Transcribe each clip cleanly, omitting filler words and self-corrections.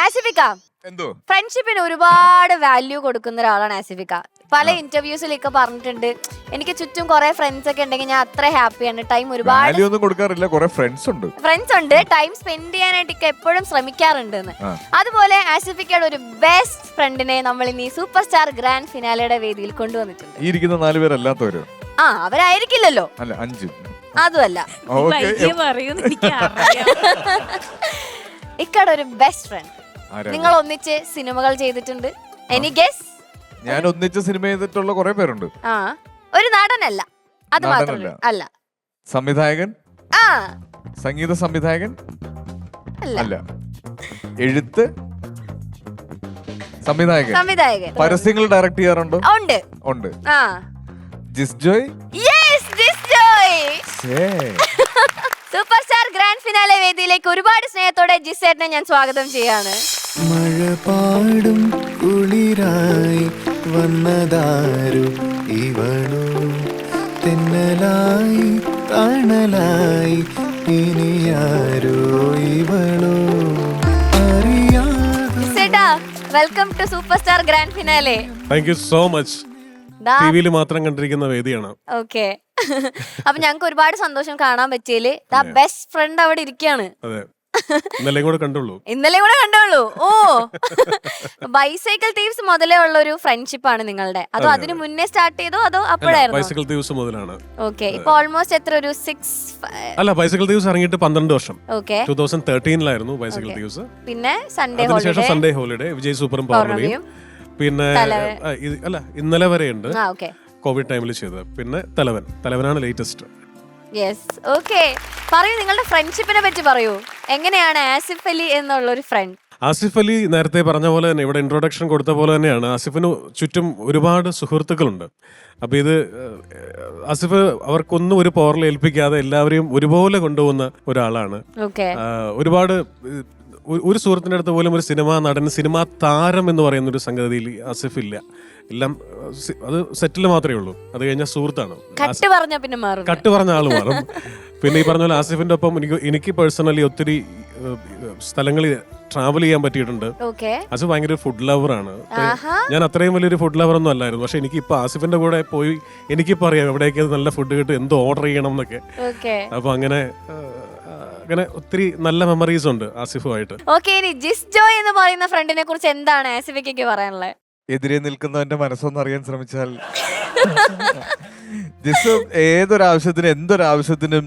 ആസിഫിക്ക, ഫ്രണ്ട്ഷിപ്പിന് ഒരുപാട് വാല്യൂ കൊടുക്കുന്ന ഒരാളാണ് ആസിഫിക്ക. പല ഇന്റർവ്യൂസിലൊക്കെ പറഞ്ഞിട്ടുണ്ട്, എനിക്ക് ചുറ്റും കുറെ ഫ്രണ്ട്സ് ഒക്കെ ഉണ്ടെങ്കിൽ ഞാൻ അത്ര ഹാപ്പിയാണ്. ടൈം ഒരുപാട് കൊടുക്കാറില്ല, കുറെ ഫ്രണ്ട്സ് ഉണ്ട്, ടൈം സ്പെൻഡ് ചെയ്യാനായിട്ട് എപ്പോഴും ശ്രമിക്കാറുണ്ട്. അതുപോലെ ആസിഫിക്കയുടെ ഒരു ബെസ്റ്റ് ഫ്രണ്ടിനെ നമ്മൾ ഇനി സൂപ്പർ സ്റ്റാർ ഗ്രാൻഡ് ഫിനാലയുടെ വേദിയിൽ കൊണ്ടുവന്നിട്ടുണ്ട്. ഈ ഇരിക്കുന്ന 4 പേരല്ലാത്തവരോ? അവരായിരിക്കില്ലല്ലോ. അല്ല, 5. അതുമല്ല, ഇക്കടെ ഒരു ബെസ്റ്റ് ഫ്രണ്ട്. നിങ്ങൾ ഒന്നിച്ച് സിനിമകൾ ചെയ്തിട്ടുണ്ട്. Any guess? ഞാൻ ഒന്നിച്ച് സിനിമ ചെയ്തിട്ടുള്ള കുറെ പേരുണ്ട്. ഒരു നടനല്ല, അത് മാത്രമല്ല. അല്ല. സംവിധായകൻ? സംഗീത സംവിധായകൻ അല്ല. എഴുത്ത് സംവിധായകൻ. പരസ്യങ്ങൾ ഡയറക്ട് ചെയ്യാറുണ്ടോ? ഉണ്ട്. ജിസ് Joy? Yes, Jis Joy. Super star grand finale വേദിയിലേക്ക് ഒരുപാട് സ്നേഹത്തോടെ ജിസേട്ടനെ ഞാൻ സ്വാഗതം ചെയ്യാണ്. മഴ പാടും കുളിരായി വന്നതാരു ഇവളോ, തെന്നലായി തണലായി ഇനിയാരോ ഇവളോ ജിസേട്ടാ, welcome to super star grand finale. Thank you so much. ടിവിയിൽ മാത്രം കണ്ടിരിക്കുന്ന വേദിയാണ്. ഓക്കെ, അപ്പൊ ഞങ്ങൾക്ക് ഒരുപാട് സന്തോഷം കാണാൻ പറ്റിയതില്. ബെസ്റ്റ് ഫ്രണ്ട് അവിടെ ഇരിക്കുകയാണ്. അതെ, ഇന്നലെ കൂടെ കണ്ടുള്ളൂ. ഓ, ബൈസൈക്കിൾ തീവ്സ് മുതലേ ഉള്ള ഒരു ഫ്രണ്ട്ഷിപ്പ് ആണ് നിങ്ങളുടെ? അതോ അതിന് മുന്നേ സ്റ്റാർട്ട് ചെയ്തോ അതോ അപ്പോഴായിരുന്നു? ബൈസൈക്കിൾ തീവ്സ് മുതലാണ്. ഓക്കെ, ഇപ്പൊ ഓൾമോസ്റ്റ് എത്ര, ഒരു 6? അല്ല, ബൈസൈക്കിൾ തീവ്സ് ഇറങ്ങിയിട്ട് 12 വർഷം. Okay, 2013 bicycle thieves. പിന്നെ സൺഡേ ഹോളിഡേ, വിജയ് സൂപ്പറും പൗർണമിയും. പിന്നെ അല്ല, ഇന്നലെ വരെ ഉണ്ട്, കോവിഡ് ടൈമിൽ ചെയ്തത്. പിന്നെ തലവനാണ് ലേറ്റസ്റ്റ്. Yes, okay. പറയൂ, നിങ്ങളുടെ ഫ്രണ്ട്ഷിപ്പിനെ പറ്റി പറയൂ. എങ്ങനെയാണ് ആസിഫ് അലി എന്നുള്ള ഒരു ഫ്രണ്ട്? ആസിഫ് അലി നേരത്തെ പറഞ്ഞ പോലെ തന്നെ, ഇവിടെ ഇൻട്രൊഡക്ഷൻ കൊടുത്ത പോലെ തന്നെയാണ്, ആസിഫിന് ചുറ്റും ഒരുപാട് സുഹൃത്തുക്കളുണ്ട്. അപ്പൊ ഇത് ആസിഫ് അവർക്കൊന്നും ഒരു പവറിൽ ഏൽപ്പിക്കാതെ എല്ലാവരെയും ഒരുപോലെ കൊണ്ടുപോകുന്ന ഒരാളാണ്. ഒരുപാട് ഒരു സുഹൃത്തിന്റെ അടുത്ത് പോലും ഒരു സിനിമാ നടൻ, സിനിമാ താരം എന്ന് പറയുന്ന ഒരു സംഗതിയിൽ ആസിഫ് ഇല്ല. എല്ലാം അത് സെറ്റിൽ മാത്രമേ ഉള്ളൂ. അത് കഴിഞ്ഞാൽ സുഹൃത്താണ്. കട്ട് പറഞ്ഞ ആള് മാറും. പിന്നെ ഈ പറഞ്ഞ പോലെ ആസിഫിന്റെ ഒപ്പം എനിക്ക് പേഴ്സണലി ഒത്തിരി സ്ഥലങ്ങളിൽ ട്രാവൽ ചെയ്യാൻ പറ്റിയിട്ടുണ്ട്. ആസിഫ് ഭയങ്കര ഫുഡ് ലവറാണ്. ഞാൻ അത്രയും വലിയൊരു ഫുഡ് ലവർ ഒന്നും അല്ലായിരുന്നു. പക്ഷെ എനിക്ക് ഇപ്പൊ ആസിഫിന്റെ കൂടെ പോയി എനിക്കിപ്പോ അറിയാം എവിടെയൊക്കെ നല്ല ഫുഡ് കിട്ടും, എന്തോ ഓർഡർ ചെയ്യണം എന്നൊക്കെ. അപ്പൊ അങ്ങനെ ഒത്തിരി നല്ല മെമ്മറീസ് ഉണ്ട് ആസിഫുമായിട്ട്. ഇനി ജിസ് ജോയ് എന്ന് പറയുന്ന ഫ്രണ്ടിനെ കുറിച്ച് എന്താണ് ആസിഫിക്ക് പറയാനുള്ളത്? എതിരെ നിൽക്കുന്നവന്റെ മനസ്സൊന്ന് അറിയാൻ ശ്രമിച്ചാൽ, ജിസ് ഏതൊരാവശ്യത്തിനും എന്തൊരാവശ്യത്തിനും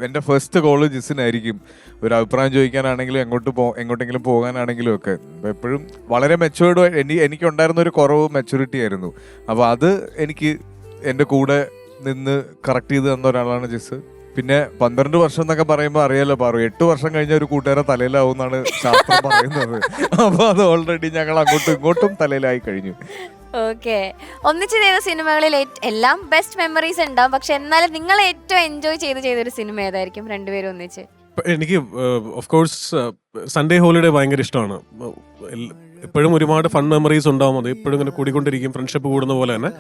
എന്റെ ഫസ്റ്റ് കോള് ജിസിനായിരിക്കും. ഒരു അഭിപ്രായം ചോദിക്കാനാണെങ്കിലും എങ്ങോട്ടെങ്കിലും പോകാനാണെങ്കിലും ഒക്കെ എപ്പോഴും വളരെ മെച്ചുവേർഡ്. എനിക്കുണ്ടായിരുന്ന ഒരു കുറവ് മെച്യൂരിറ്റി ആയിരുന്നു. അപ്പോൾ അത് എനിക്ക് എൻ്റെ കൂടെ നിന്ന് കറക്റ്റ് ചെയ്ത് തന്ന ഒരാളാണ് ജിസ്. പിന്നെ 12 വർഷം എന്നൊക്കെ പറയുമ്പോൾ അറിയാലോ, 8 വർഷം കഴിഞ്ഞ ഒരു കൂട്ടുകാരെ തലയിലാവും എന്നാണ് ശാസ്ത്രം പറയുന്നത്. അപ്പൊ അത് ഓൾറെഡി ഞങ്ങൾ അങ്ങോട്ടും ഇങ്ങോട്ടും തലയിലായി കഴിഞ്ഞു. ഓക്കെ, ഒന്നിച്ച് ചെയ്ത സിനിമകളിൽ എല്ലാം ബെസ്റ്റ് മെമ്മറീസ് ഉണ്ടാവും. പക്ഷെ എന്നാലും നിങ്ങൾ ഏറ്റവും എൻജോയ് ചെയ്തൊരു സിനിമ ഏതായിരിക്കും രണ്ടുപേരും ഒന്നിച്ച്? എനിക്ക് ഓഫ് കോഴ്സ് സൺഡേ ഹോളിഡേ ഭയങ്കര ഇഷ്ടമാണ്. എപ്പോഴും ഒരുപാട് ഫൺ മെമ്മറീസ് ഉണ്ടാവും. അത് എപ്പോഴും ഇങ്ങനെ കൂടിക്കൊണ്ടിരിക്കും, ഫ്രണ്ട്ഷിപ്പ് കൂടുന്ന പോലെ തന്നെ.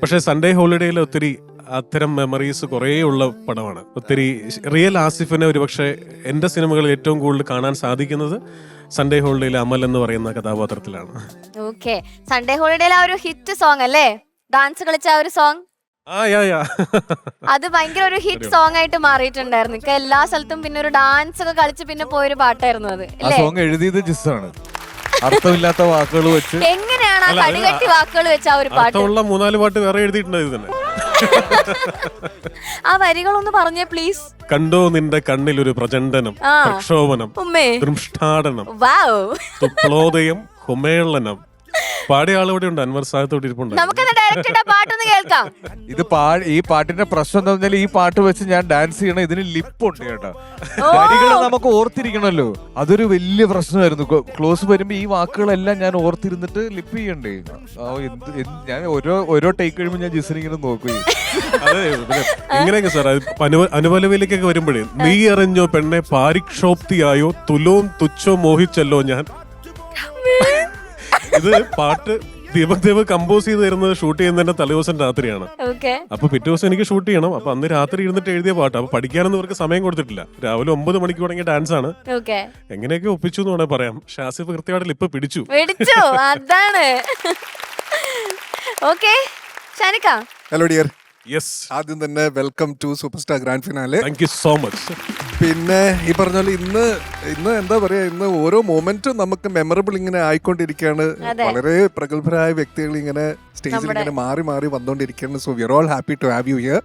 പക്ഷെ സൺഡേ ഹോളിഡേയിൽ ഒത്തിരി അത്തരം മെമ്മറീസ് കുറേ ഉള്ള പടമാണ്. ഒത്തിരി റിയൽ ആസിഫിനെ ഒരുപക്ഷെ എൻ്റെ സിനിമകളിൽ ഏറ്റവും കൂടുതൽ കാണാൻ സാധിക്കുന്നത് സൺഡേ ഹോളിഡേയിലെ അമൽ എന്ന് പറയുന്ന കഥാപാത്രത്തിലാണ്. ഓക്കെ, സൺഡേ ഹോളിഡേയിലെ ആ ഒരു ഹിറ്റ് സോങ് അല്ലേ, ഡാൻസ് കളിച്ച ആ ഒരു സോങ്, അത് ഭയങ്കര ഒരു ഹിറ്റ് സോങ് ആയിട്ട് മാറിയിട്ടുണ്ടായിരുന്നു. എല്ലാ സ്ഥലത്തും പിന്നെ ഒരു ഡാൻസ് ഒക്കെ കളിച്ച് പിന്നെ പോയൊരു പാട്ടായിരുന്നു അത്. എഴുതിയത് ജിസ്സാണ്. അർത്ഥമില്ലാത്ത വാക്കുകൾ വെച്ച് എങ്ങനെയാണ് ആ കടികട്ടി വാക്കുകൾ വെച്ച് ആ ഒരു പാട്ട്? 3-4 പാട്ട് വേറെ എഴുതിയിട്ടുണ്ട് തന്നെ. ആ വരികളൊന്ന് പറഞ്ഞേ പ്ലീസ്. കണ്ടോ നിന്റെ കണ്ണിലൊരു പ്രചണ്ഡനം, പ്രക്ഷോഭനം, ദൃഷ്ടാടനം, തുപ്ലോദയം, ഹുമേളനം. പാടിയ ആളിവിടെ ഉണ്ട്, അൻവർ സാഹത്തോട് ഇരിപ്പുണ്ട്. പാട്ടൊന്ന് കേൾക്കാം. ഇത് ഈ പാട്ടിന്റെ പ്രശ്നം എന്താ പറഞ്ഞാൽ, ഈ പാട്ട് വെച്ച് ഞാൻ ഡാൻസ് ചെയ്യണം, ഇതിന് ലിപ്പുണ്ട് കേട്ടോ. വരികൾ നമുക്ക് ഓർത്തിരിക്കണല്ലോ, അതൊരു വലിയ പ്രശ്നമായിരുന്നു. ക്ലോസ് വരുമ്പോ ഈ വാക്കുകളെല്ലാം ഞാൻ ഓർത്തിരുന്നിട്ട് ലിപ്പ് ചെയ്യണ്ടേ. ഞാൻ ഓരോ ടേക്ക് കഴിയുമ്പോൾ ഞാൻ ജിസിനെ ഇങ്ങനെ നോക്കുകയും. അതെ, ഇങ്ങനെയൊക്കെ സാർ അനുപലവിലേക്കൊക്കെ വരുമ്പോഴേ, നീ അറിഞ്ഞോ പെണ്ണെ പാരിക്ഷോപ്തിയായോ തുലോം തുച്ഛോ മോഹിച്ചല്ലോ ഞാൻ. ഇത് പാട്ട് ദീപക് ദേവ് കമ്പോസ് ചെയ്ത് തരുന്നത് ഷൂട്ട് ചെയ്യുന്നതിന്റെ തലേദിവസം രാത്രിയാണ്. ഓക്കെ. അപ്പൊ പിറ്റേ ദിവസം എനിക്ക് ഷൂട്ട് ചെയ്യണം. അപ്പൊ അന്ന് രാത്രി ഇരുന്നിട്ട് എഴുതിയ പാട്ട്. അപ്പൊ പഠിക്കാനൊന്നും ഇവർക്ക് സമയം കൊടുത്തിട്ടില്ല. രാവിലെ 9 മണിക്ക് തുടങ്ങിയ ഡാൻസ് ആണ്. ഓക്കെ. എങ്ങനെയൊക്കെ ഒപ്പിച്ചു എന്ന് വേണേൽ പറയാം. ഷാസിഫ് കൃത്യമായിട്ട് ലിപ്പ് പിടിച്ചു. അതാണ്. Okay, Shanikka. Hello dear. Yes, ആദ്യം തന്നെ welcome to super star grand finale. Thank you so much. പിന്നെ ഈ പറഞ്ഞ പോലെ ഇന്ന് എന്താ പറയാ, ഇന്ന് ഓരോ മൊമെന്റും നമുക്ക് മെമ്മറബിൾ ഇങ്ങനെ ആയിക്കൊണ്ടിരിക്കുകയാണ്. വളരെ പ്രഗത്ഭരായ വ്യക്തികൾ ഇങ്ങനെ സ്റ്റേജിൽ ഇങ്ങനെ മാറി മാറി വന്നുകൊണ്ടിരിക്കുകയാണ്. So we are all happy to have you here.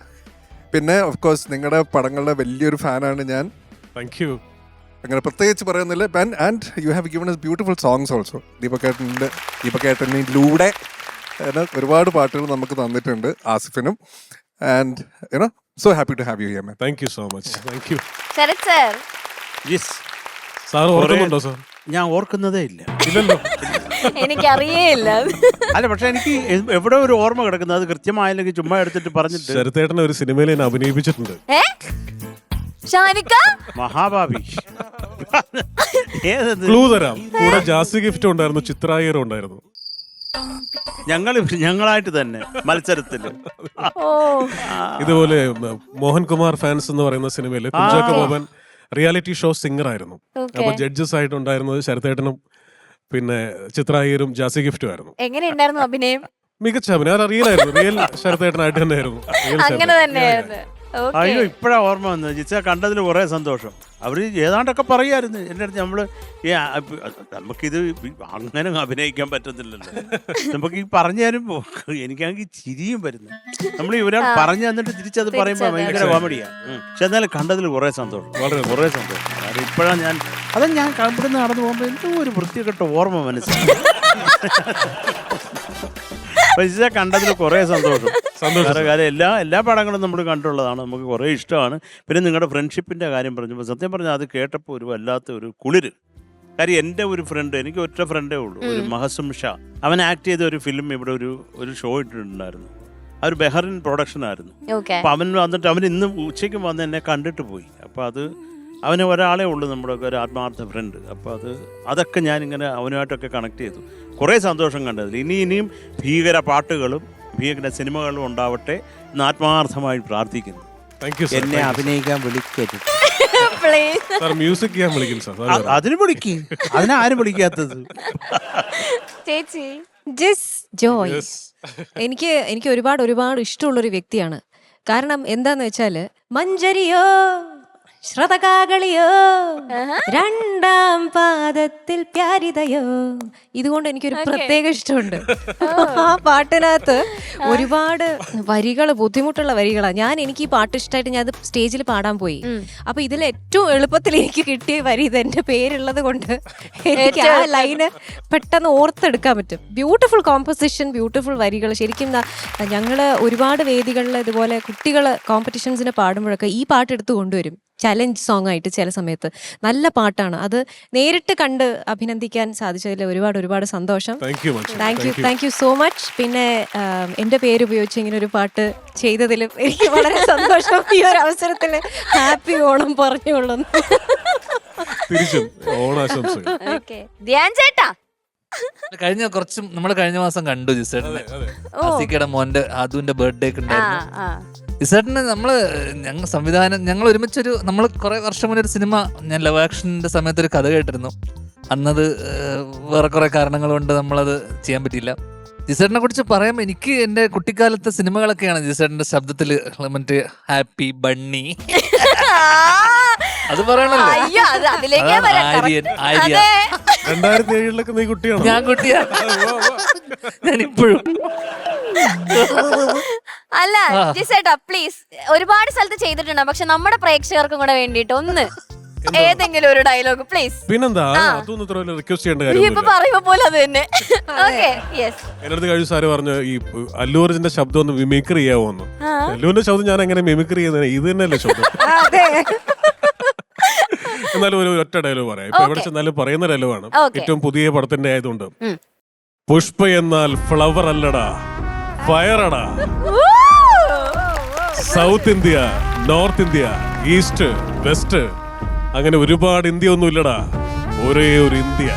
പിന്നെ ഓഫ് കോഴ്സ് നിങ്ങളുടെ പടങ്ങളുടെ വലിയൊരു ഫാനാണ് ഞാൻ. Thank you. അങ്ങനെ പ്രത്യേകിച്ച് പറയുന്നില്ല. And you have given us beautiful songs also. ദീപകേട്ടനിലൂടെ ഒരുപാട് പാട്ടുകൾ നമുക്ക് തന്നിട്ടുണ്ട്, ആസിഫിനും. And you know so happy to have you here man. Thank you so much. Thank you. Sharath sir. Yes. Sir ഓർക്കുന്നുണ്ടോ സാർ? ഞാൻ ഓർക്കുന്നതേ ഇല്ല. ഇല്ലല്ലോ. എനിക്കറിയേയില്ല. അല്ല, പക്ഷെ എനിക്ക് എവിടെ ഒരു ഓർമ്മ കിടക്കുന്നത്, അത് കൃത്യമായില്ലെങ്കിൽ ചുമ്മാ എടുത്തിട്ട് പറഞ്ഞിട്ട്. ശരത്തേട്ടനെ ഒരു സിനിമയിൽ എന്നെ അഭിനയിപ്പിച്ചിട്ടുണ്ട്. ഷാനിക്ക മഹാഭാവി. ക്ലൂ തരാം. കൂടെ ജാസി ഗിഫ്റ്റ് ഉണ്ടായിരുന്നു, ചിത്രായരും ഉണ്ടായിരുന്നു. ഞങ്ങളായിട്ട് തന്നെ മത്സരത്തില്. ഇതുപോലെ മോഹൻകുമാർ ഫാൻസ് എന്ന് പറയുന്ന സിനിമയില് Kunchacko Boban reality show singer ആയിരുന്നു. അപ്പൊ ജഡ്ജസ് ആയിട്ടുണ്ടായിരുന്നത് ശരത്തേട്ടനും പിന്നെ ചിത്രായരും ജാസി ഗിഫ്റ്റും ആയിരുന്നു. എങ്ങനെയുണ്ടായിരുന്നു അഭിനയം? മികച്ച അഭിനയം. റിയലായിരുന്നു. റിയൽ ശരത്തേട്ടനായിട്ട് തന്നെയായിരുന്നു. അങ്ങനെ തന്നെയായിരുന്നു. അയ്യോ, ഇപ്പഴാ ഓർമ്മ വന്നത്. ജിച്ച കണ്ടതിൽ കുറെ സന്തോഷം. അവര് ഏതാണ്ടൊക്കെ പറയായിരുന്നു എൻ്റെ അടുത്ത്. നമുക്കിത് അങ്ങനെ അഭിനയിക്കാൻ പറ്റത്തില്ലല്ലോ. നമുക്ക് ഈ പറഞ്ഞു തരുമ്പോ എനിക്കാണെങ്കിൽ ചിരിയും വരുന്നു. നമ്മൾ ഇവരാൾ പറഞ്ഞു തന്നിട്ട് തിരിച്ചത് പറയുമ്പോ ഭയങ്കര കോമഡിയാ. പക്ഷെ എന്നാലും കണ്ടതിൽ കുറെ സന്തോഷം, വളരെ കുറെ സന്തോഷം. കാരണം ഇപ്പോഴാണ് ഞാൻ ഇവിടുന്ന് നടന്നു പോകുമ്പോ എന്തോ ഒരു വൃത്തികെട്ട ഓർമ്മ മനസ്സിലായി. കണ്ടതിൽ കുറെ സന്തോഷം. കാര്യം എല്ലാ പടങ്ങളും നമ്മൾ കണ്ടുള്ളതാണ്, നമുക്ക് കുറേ ഇഷ്ടമാണ്. പിന്നെ നിങ്ങളുടെ ഫ്രണ്ട്ഷിപ്പിൻ്റെ കാര്യം പറഞ്ഞപ്പോൾ സത്യം പറഞ്ഞാൽ അത് കേട്ടപ്പോൾ ഒരു വല്ലാത്ത ഒരു കുളിര്. കാര്യം എൻ്റെ ഒരു ഫ്രണ്ട്, എനിക്ക് ഒറ്റ ഫ്രണ്ടേ ഉള്ളൂ, ഒരു മഹസും ഷാ. അവൻ ആക്ട് ചെയ്ത ഒരു ഫിലിം ഇവിടെ ഒരു ഷോ ഇട്ടിട്ടുണ്ടായിരുന്നു. ആ ഒരു ബെഹറിൻ പ്രൊഡക്ഷൻ ആയിരുന്നു. അപ്പം അവൻ വന്നിട്ട് അവൻ ഇന്ന് ഉച്ചയ്ക്ക് വന്ന് എന്നെ കണ്ടിട്ട് പോയി. അപ്പം അത് അവന് ഒരാളേ ഉള്ളൂ നമ്മുടെ ഒരു ആത്മാർത്ഥ ഫ്രണ്ട്. അപ്പോൾ അതൊക്കെ ഞാനിങ്ങനെ അവനുമായിട്ടൊക്കെ കണക്ട് ചെയ്തു. കുറേ സന്തോഷം കണ്ടതിൽ. ഇനിയും ഭീകര പാട്ടുകളും ഭീകര സിനിമകളും ഉണ്ടാവട്ടെ എന്ന് ആത്മാർത്ഥമായി പ്രാർത്ഥിക്കുന്നു. എന്നെ അഭിനയിക്കാൻ വിളിക്കരുത്. മ്യൂസിക് ചെയ്യാൻ വിളിക്കും സാർ. അതിന് വിളിക്കും. അതിനാരും വിളിക്കാത്തത്. ചേച്ചി ജിസ് ജോയ് എനിക്ക് ഒരുപാട് ഇഷ്ടമുള്ളൊരു വ്യക്തിയാണ്. കാരണം എന്താന്ന് വെച്ചാല് മഞ്ചരിയോ ശ്രതകാകളിയോ രണ്ടാം പാദത്തിൽ പ്യാരിതയോ, ഇതുകൊണ്ട് എനിക്കൊരു പ്രത്യേക ഇഷ്ടമുണ്ട്. ആ പാട്ടിനകത്ത് ഒരുപാട് വരികൾ, ബുദ്ധിമുട്ടുള്ള വരികളാണ്. എനിക്ക് ഈ പാട്ട് ഇഷ്ടമായിട്ട് ഞാൻ അത് സ്റ്റേജിൽ പാടാൻ പോയി. അപ്പൊ ഇതിൽ ഏറ്റവും എളുപ്പത്തിൽ എനിക്ക് കിട്ടിയ വരി ഇത് എന്റെ പേരുള്ളത് കൊണ്ട് എനിക്ക് ആ ലൈന് പെട്ടെന്ന് ഓർത്തെടുക്കാൻ പറ്റും. ബ്യൂട്ടിഫുൾ കോമ്പോസിഷൻ, ബ്യൂട്ടിഫുൾ വരികൾ. ശരിക്കും ഞങ്ങള് ഒരുപാട് വേദികളിൽ ഇതുപോലെ കുട്ടികൾ കോമ്പറ്റീഷൻസിന് പാടുമ്പോഴൊക്കെ ഈ പാട്ട് എടുത്തു കൊണ്ടുവരും ചലഞ്ച് സോങ് ആയിട്ട്. ചില സമയത്ത് നല്ല പാട്ടാണ്. അത് നേരിട്ട് കണ്ട് അഭിനന്ദിക്കാൻ സാധിച്ചതിൽ ഒരുപാട് സന്തോഷം. Thank you so much. പിന്നെ എൻ്റെ പേര് ഉപയോഗിച്ച് ഇങ്ങനെ ഒരു പാട്ട് ചെയ്തതിലും എനിക്ക് വളരെ സന്തോഷം. ഈ ഒരു അവസരത്തിൽ ഹാപ്പി ഓണം പറഞ്ഞുകൊള്ളുന്നു. കഴിഞ്ഞ മാസം കണ്ടു ജിസേട്ടനെ. മോന്റെ ആദുവിന്റെ ബർത്ത്ഡേ ഒക്കെ ഉണ്ടായിരുന്നു. ജിസേട്ടന് ഞങ്ങൾ ഒരുമിച്ചൊരു നമ്മൾ കുറെ വർഷം മുന്നേ ഒരു സിനിമ, ഞാൻ ലവ് ആക്ഷന്റെ സമയത്ത് ഒരു കഥ കേട്ടിരുന്നു. അന്നത് വേറെ കുറെ കാരണങ്ങൾ കൊണ്ട് നമ്മളത് ചെയ്യാൻ പറ്റിയില്ല. ജിസേട്ടനെ കുറിച്ച് പറയുമ്പോൾ എനിക്ക് എൻ്റെ കുട്ടിക്കാലത്തെ സിനിമകളൊക്കെയാണ് ജിസേട്ടന്റെ ശബ്ദത്തിൽ. മറ്റേ ഹാപ്പി ബണ്ണി അത് പറയണല്ലോ. ആര്യ 2007 നീ കുട്ടിയാണ്. ഞാൻ കുട്ടിയാണ്. ഞാനിപ്പോഴും അല്ല ജിസേട്ടാ, പ്ലീസ്. ഒരുപാട് സ്ഥലത്ത് ചെയ്തിട്ടുണ്ട്, പക്ഷെ നമ്മുടെ പ്രേക്ഷകർക്കും കൂടെ വേണ്ടിട്ട് ഒന്ന് ഏതെങ്കിലും ഒരു ഡയലോഗ് പ്ലീസ്. പിന്നെന്താ, അതൊന്നും റിക്വസ്റ്റ് ചെയ്യേണ്ട കാര്യം. ഇപ്പൊ പറയുമ്പോ പോലെ അത് തന്നെ. എന്റെ അടുത്ത് കഴിഞ്ഞ സാറ് പറഞ്ഞു ഈ അല്ലു അർജുന്റെ ശബ്ദം ഒന്ന് മിമിക്രി ചെയ്യാവോന്ന്. അല്ലുവിന്റെ ശബ്ദം ഞാൻ എങ്ങനെ മിമിക്രി ചെയ്യുന്നത്? ഇത് തന്നെയല്ലേ ശബ്ദം. എന്നാലും ഒരു ഒറ്റ ഡയലോഗ് പറയാം. ഇപ്പൊ എവിടെ ചെന്നാലും പറയുന്ന ഡയലോഗാണ്. ഏറ്റവും പുതിയ പടത്തിന്റെ ആയതുകൊണ്ട്. പുഷ്പ എന്നാൽ ഫ്ലവർ അല്ലടാ, ഫയറടാ. South India, north India, east, west, അങ്ങനെ ഒരുപാട് ഇന്ത്യ ഒന്നും ഇല്ലടാ, ഒരേ ഒരു ഇന്ത്യ.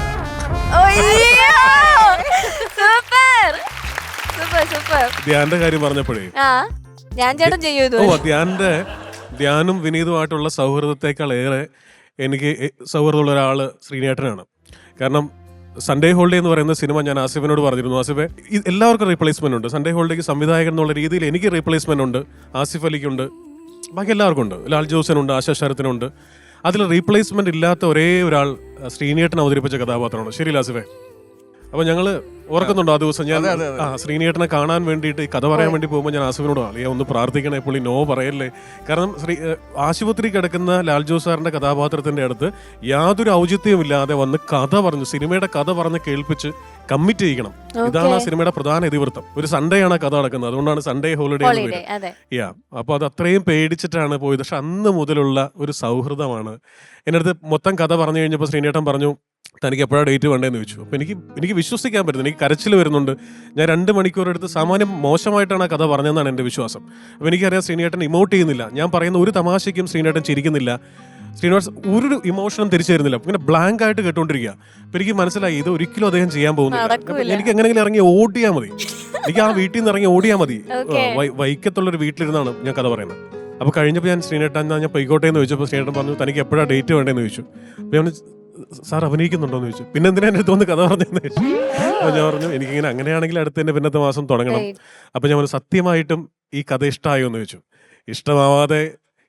Super super super. ധ്യാന്റെ കാര്യം പറഞ്ഞപ്പോഴേ ആ ഞാൻ ചേട്ടൻ ചെയ്യൂ ഇത്. ധ്യാനും വിനീതുമായിട്ടുള്ള സൗഹൃദത്തെക്കാൾ ഏറെ എനിക്ക് സൗഹൃദമുള്ള ഒരാള് ശ്രീനേട്ടനാണ്. കാരണം സൺഡേ ഹോളിഡേ എന്ന് പറയുന്ന സിനിമ ഞാൻ ആസിഫിനോട് പറഞ്ഞിരുന്നു, ആസിഫെ എല്ലാവർക്കും റീപ്ലേസ്മെന്റ് ഉണ്ട്. സൺഡേ ഹോളിഡേക്ക് സംവിധായകൻ എന്നുള്ള രീതിയിൽ എനിക്ക് റീപ്ലേസ്മെന്റ് ഉണ്ട്, ആസിഫ് അലിക്കുണ്ട്, ബാക്കി എല്ലാവർക്കും ഉണ്ട്, ലാൽ ജോസനുണ്ട്, ആശാ ശരത്തിനുണ്ട്. അതിൽ റീപ്ലേസ്മെന്റ് ഇല്ലാത്ത ഒരേ ഒരാൾ ശ്രീനേട്ടൻ അവതരിപ്പിച്ച കഥാപാത്രമാണ്. ശരിയല്ല ആസിഫെ? അപ്പൊ ഞങ്ങള് ഓർക്കുന്നുണ്ടോ ആ ദിവസം ഞാൻ ശ്രീനേട്ടനെ കാണാൻ വേണ്ടിയിട്ട് ഈ കഥ പറയാൻ വേണ്ടി പോകുമ്പോൾ ഞാൻ ആസിഫിനോട് അളിയാ ഒന്ന് പ്രാർത്ഥിക്കണേ, പുള്ളി നോ പറയല്ലേ. കാരണം ആശുപത്രി കിടക്കുന്ന ലാൽ ജോസ് സാറിന്റെ കഥാപാത്രത്തിന്റെ അടുത്ത് യാതൊരു ഔചിത്യവും ഇല്ലാതെ വന്ന് കഥ പറഞ്ഞു, സിനിമയുടെ കഥ പറഞ്ഞ് കേൾപ്പിച്ച് കമ്മിറ്റ് ചെയ്യിക്കണം. ഇതാണ് ആ സിനിമയുടെ പ്രധാന ഇതിവൃത്തം. ഒരു സൺഡേ ആണ് കഥ നടക്കുന്നത്, അതുകൊണ്ടാണ് സൺഡേ ഹോളിഡേ. അപ്പൊ അത് അത്രയും പേടിച്ചിട്ടാണ് പോയത്. പക്ഷെ അന്ന് മുതലുള്ള ഒരു സൗഹൃദമാണ്. എൻ്റെ അടുത്ത് മൊത്തം കഥ പറഞ്ഞു കഴിഞ്ഞപ്പോൾ ശ്രീനേട്ടൻ പറഞ്ഞു തനിക്ക് എപ്പോഴാണ് ഡേറ്റ് വേണ്ടതെന്ന് ചോദിച്ചു. അപ്പോൾ എനിക്ക് വിശ്വസിക്കാൻ പറ്റുന്നു, എനിക്ക് കരച്ചിൽ വരുന്നുണ്ട്. ഞാൻ 2 മണിക്കൂർ എടുത്ത് സാമാന്യം മോശമായിട്ടാണ് ആ കഥ പറഞ്ഞതെന്നാണ് എൻ്റെ വിശ്വാസം. അപ്പോൾ എനിക്കറിയാം ശ്രീനേട്ടൻ ഇമോട്ട് ചെയ്യുന്നില്ല, ഞാൻ പറയുന്ന ഒരു തമാശയ്ക്കും ശ്രീനേട്ടൻ ചിരിക്കുന്നില്ല, ശ്രീനിവാസ് ഒരു ഇമോഷനും തിരിച്ചു തരുന്നില്ല, ഇങ്ങനെ ബ്ലാങ്ക് ആയിട്ട് കേട്ടോണ്ടിരിക്കുക. അപ്പോൾ എനിക്ക് മനസ്സിലായി ഇത് ഒരിക്കലും അദ്ദേഹം ചെയ്യാൻ പോകുന്നില്ല. എനിക്ക് എങ്ങനെയെങ്കിലും ഇറങ്ങി ഓടിയാൽ മതി, എനിക്ക് ആ വീട്ടിൽ നിന്ന് ഇറങ്ങി ഓടിയാൽ മതി. വൈക്കത്തുള്ളൊരു വീട്ടിലിരുന്നാണ് ഞാൻ കഥ പറയുന്നത്. അപ്പോൾ കഴിഞ്ഞപ്പോൾ ഞാൻ ശ്രീനേട്ടൻ ഞാൻ പൊയ്ക്കോട്ടെ എന്ന് ചോദിച്ചപ്പോൾ ശ്രീനേട്ടൻ പറഞ്ഞു തനിക്ക് എപ്പോഴാണ് ഡേറ്റ് വേണ്ടതെന്ന് ചോദിച്ചു. അപ്പോൾ ഞാൻ സാർ അഭിനയിക്കുന്നുണ്ടോന്ന് ചോദിച്ചു. പിന്നെ എന്തിനാ എൻ്റെ അടുത്ത് വന്ന് കഥ പറഞ്ഞതെന്ന് ചോദിച്ചു. അപ്പോൾ ഞാൻ പറഞ്ഞു എനിക്കിങ്ങനെ അങ്ങനെയാണെങ്കിൽ അടുത്തതിൻ്റെ പിന്നത്തെ മാസം തുടങ്ങണം. അപ്പോൾ ഞാൻ പറഞ്ഞു സത്യമായിട്ടും ഈ കഥ ഇഷ്ടമായോ എന്ന് ചോദിച്ചു. ഇഷ്ടമാവാതെ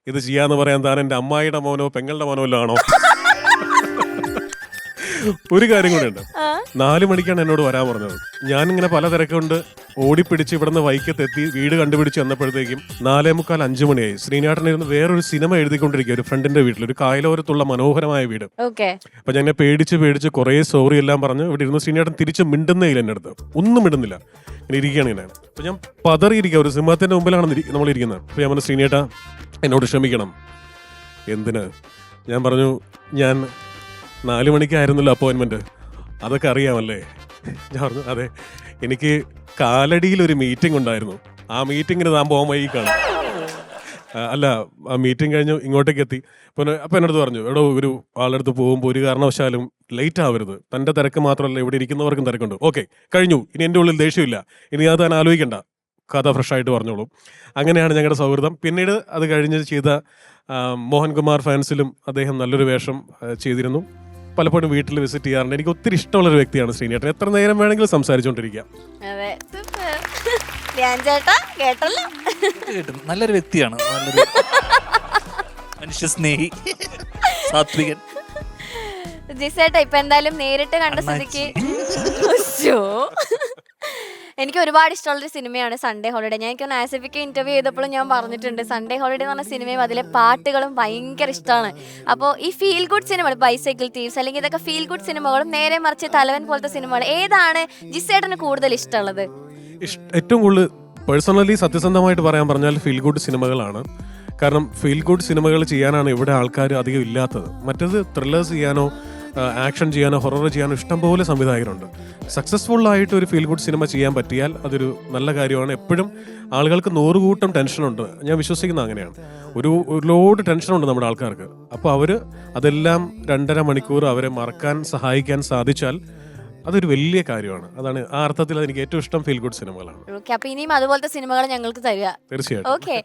ഇത് ചെയ്യാന്ന് പറയാൻ താൻ എൻ്റെ അമ്മായിയുടെ മോനോ പെങ്ങളുടെ മോനോ വല്ലതും ആണോ? ഒരു കാര്യം കൂടെ ഉണ്ട്, 4 മണിക്കാണ് എന്നോട് വരാൻ പറഞ്ഞത്. ഞാനിങ്ങനെ പല തിരക്കുകൊണ്ട് ഓടിപ്പിടിച്ച് ഇവിടുന്ന് വൈക്കത്തെത്തി വീട് കണ്ടുപിടിച്ച് വന്നപ്പോഴത്തേക്കും 4:45 5 മണിയായി. ശ്രീനാട്ടനിരുന്ന് വേറൊരു സിനിമ എഴുതിക്കൊണ്ടിരിക്കുക ഒരു ഫ്രണ്ടിന്റെ വീട്ടിൽ, ഒരു കായലോരത്തുള്ള മനോഹരമായ വീട്. അപ്പൊ ഞാൻ പേടിച്ച് കുറേ സോറി എല്ലാം പറഞ്ഞു ഇവിടെ ഇരുന്ന് ശ്രീനാട്ടൻ തിരിച്ച് മിണ്ടുന്നേ ഇല്ല, എൻ്റെ അടുത്ത് ഒന്നും മിണ്ടുന്നില്ല, ഇങ്ങനെ ഇരിക്കുകയാണ് ഇങ്ങനെ. അപ്പൊ ഞാൻ പതറിയിരിക്കുക, ഒരു സിംഹത്തിന്റെ മുമ്പിലാണ് നമ്മൾ ഇരിക്കുന്നത്. അപ്പൊ ഞാൻ പറഞ്ഞു ശ്രീനേട്ടാ എന്നോട് ക്ഷമിക്കണം. എന്തിന്? ഞാൻ പറഞ്ഞു ഞാൻ 4 മണിക്കായിരുന്നല്ലോ അപ്പോയിൻമെന്റ്, അതൊക്കെ അറിയാമല്ലേ? ഞാൻ പറഞ്ഞു അതെ, എനിക്ക് കാലടിയിൽ ഒരു മീറ്റിംഗ് ഉണ്ടായിരുന്നു, ആ മീറ്റിങ്ങിന് താൻ പോകാൻ വൈകിക്കാണ്. അല്ല ആ മീറ്റിംഗ് കഴിഞ്ഞ് ഇങ്ങോട്ടേക്ക് എത്തി. അപ്പം എന്നടുത്ത് പറഞ്ഞു എടോ ഒരു ആളടുത്ത് പോകുമ്പോൾ ഒരു കാരണവശാലും ലേറ്റ് ആവരുത്, തൻ്റെ തിരക്ക് മാത്രമല്ല ഇവിടെ ഇരിക്കുന്നവർക്കും തിരക്കുണ്ട്. ഓക്കെ കഴിഞ്ഞു, ഇനി എൻ്റെ ഉള്ളിൽ ദേഷ്യമില്ല, ഇനി അത് താൻ ആലോചിക്കണ്ട, കഥ ഫ്രഷായിട്ട് പറഞ്ഞോളൂ. അങ്ങനെയാണ് ഞങ്ങളുടെ സൗഹൃദം. പിന്നീട് അത് കഴിഞ്ഞ് ചെയ്ത മോഹൻകുമാർ ഫാൻസിലും അദ്ദേഹം നല്ലൊരു വേഷം ചെയ്തിരുന്നു. പലപ്പോഴും വീട്ടിൽ വിസിറ്റ് ചെയ്യാറുണ്ട്. എനിക്ക് ഒത്തിരി ഇഷ്ടമുള്ളൊരു വ്യക്തിയാണ് ശ്രീനേട്ടൻ. എത്ര നേരം വേണമെങ്കിലും സംസാരിച്ചുകൊണ്ടിരിക്കാം. നല്ലൊരു വ്യക്തിയാണ്, നല്ലൊരു മനുഷ്യസ്നേഹി, സാത്വികൻ. ജിസേട്ടാ ഇപ്പൊ എന്തായാലും നേരിട്ട് കണ്ട സ്ഥിതിക്ക് എനിക്ക് ഒരുപാട് ഇഷ്ടമുള്ളൊരു സിനിമയാണ് സൺഡേ ഹോളിഡേ. ഞാൻ എനിക്ക് ആസിഫിക്ക് ഇന്റർവ്യൂ ചെയ്തപ്പോഴും ഞാൻ പറഞ്ഞിട്ടുണ്ട് സൺഡേ ഹോളിഡേ എന്ന് പറഞ്ഞ സിനിമയും അതിലെ പാട്ടുകളും ഭയങ്കര ഇഷ്ടമാണ്. അപ്പോൾ ഈ ഫീൽ ഗുഡ് സിനിമകൾ, ബൈസൈക്കിൾ തീവ്സ് അല്ലെങ്കിൽ ഇതൊക്കെ ഫീൽ ഗുഡ് സിനിമകളും നേരെ മറിച്ച് തലവൻ പോലത്തെ സിനിമകൾ, ഏതാണ് ജിസേട്ടന് കൂടുതൽ ഇഷ്ടമുള്ളത്? ഏറ്റവും കൂടുതൽ പേഴ്സണലി സത്യസന്ധമായിട്ട് പറയാൻ പറഞ്ഞാൽ ഫീൽ ഗുഡ് സിനിമകളാണ്. കാരണം ഫീൽ ഗുഡ് സിനിമകൾ ചെയ്യാനാണ് ഇവിടെ ആൾക്കാർ അധികം ഇല്ലാത്തത്. മറ്റേത് ത്രില്ലേഴ്സ് ചെയ്യാനോ ആക്ഷൻ ചെയ്യാനോ ഹൊറർ ചെയ്യാനോ ഇഷ്ടംപോലെ സംവിധായകരുണ്ട്. സക്സസ്ഫുൾ ആയിട്ട് ഒരു ഫീൽ ഗുഡ് സിനിമ ചെയ്യാൻ പറ്റിയാൽ അതൊരു നല്ല കാര്യമാണ്. എപ്പോഴും ആളുകൾക്ക് 100 കൂട്ടം ടെൻഷനുണ്ട്, ഞാൻ വിശ്വസിക്കുന്നത് അങ്ങനെയാണ്. ഒരു ലോഡ് ടെൻഷനുണ്ട് നമ്മുടെ ആൾക്കാർക്ക്. അപ്പോൾ അവർ അതെല്ലാം 2.5 മണിക്കൂർ അവരെ മറക്കാൻ സഹായിക്കാൻ സാധിച്ചാൽ അതൊരു വലിയ കാര്യമാണ്. അതാണ് ആ അർത്ഥത്തിൽ എനിക്ക് ഏറ്റവും ഇഷ്ടം ഫീൽ ഗുഡ് സിനിമകളാണ്. അപ്പൊ ഇനിയും അതുപോലത്തെ സിനിമകൾ ഞങ്ങൾക്ക് തരിക. തീർച്ചയായിട്ടും. ഓക്കെ.